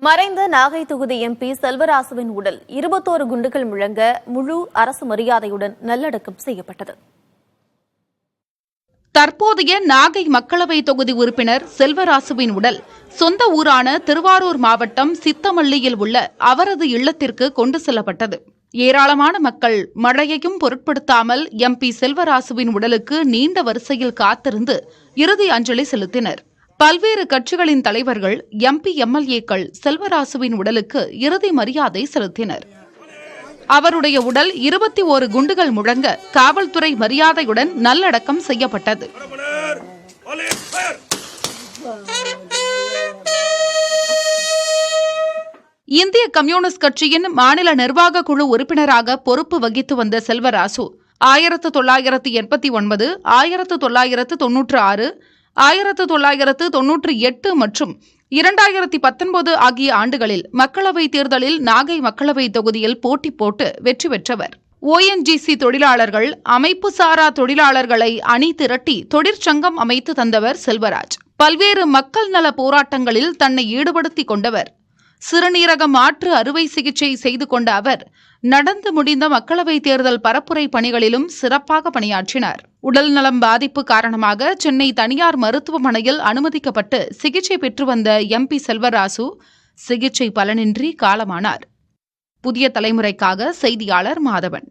மறைந்த நாகை தொகுதி எம்பி செல்வராசுவின் உடல் 21 குண்டுகள் முழங்க முழு அரசு மரியாதையுடன் நல்லடக்கம் செய்யப்பட்டது. தற்போதைய நாகை மக்களவை தொகுதி உறுப்பினர் செல்வராசுவின் உடல் சொந்த ஊரான திருவாரூர் மாவட்டம் சித்தமல்லியில் உள்ள அவரது இல்லத்திற்கு கொண்டு செல்லப்பட்டது. ஏராளமான மக்கள் மழையையும் பொருட்படுத்தாமல் எம்பி செல்வராசுவின் உடலுக்கு நீண்ட வரிசையில் காத்திருந்து இறுதி அஞ்சலி செலுத்தினர். பல்வேறு கட்சிகளின் தலைவர்கள், எம்பி, எம்எல்ஏக்கள் செல்வராசுவின் உடலுக்கு இறுதி மரியாதை செலுத்தினர். அவருடைய உடல் 21 குண்டுகள் முழங்க காவல்துறை மரியாதையுடன் நல்லடக்கம் செய்யப்பட்டது. இந்திய கம்யூனிஸ்ட் கட்சியின் மாநில நிர்வாக குழு உறுப்பினராக பொறுப்பு வகித்து வந்த செல்வராசு 1989, 1996, 1998 மற்றும் 2019 ஆகிய ஆண்டுகளில் மக்களவைத் தேர்தலில் நாகை மக்களவை தொகுதியில் போட்டி போட்டு வெற்றி பெற்றவர். ஓஎன்ஜிசி தொழிலாளர்கள், அமைப்பு சாரா தொழிலாளர்களை அணி திரட்டி தொழிற்சங்கம் அமைத்து தந்தவர் செல்வராஜ். பல்வேறு மக்கள் நல போராட்டங்களில் தன்னை ஈடுபடுத்திக் கொண்டவர். சிறுநீரக மாற்று அறுவை சிகிச்சை செய்து கொண்ட அவர் நடந்து முடிந்த மக்களவைத் தேர்தல் பரப்புரை பணிகளிலும் சிறப்பாக பணியாற்றினார். உடல் நலம் பாதிப்பு காரணமாக சென்னை தனியார் மருத்துவமனையில் அனுமதிக்கப்பட்டு சிகிச்சை பெற்று வந்த எம்பி செல்வராசு சிகிச்சை பலனின்றி காலமானார். புதிய தலைமுறைக்காக செய்தியாளர் மாதவன்.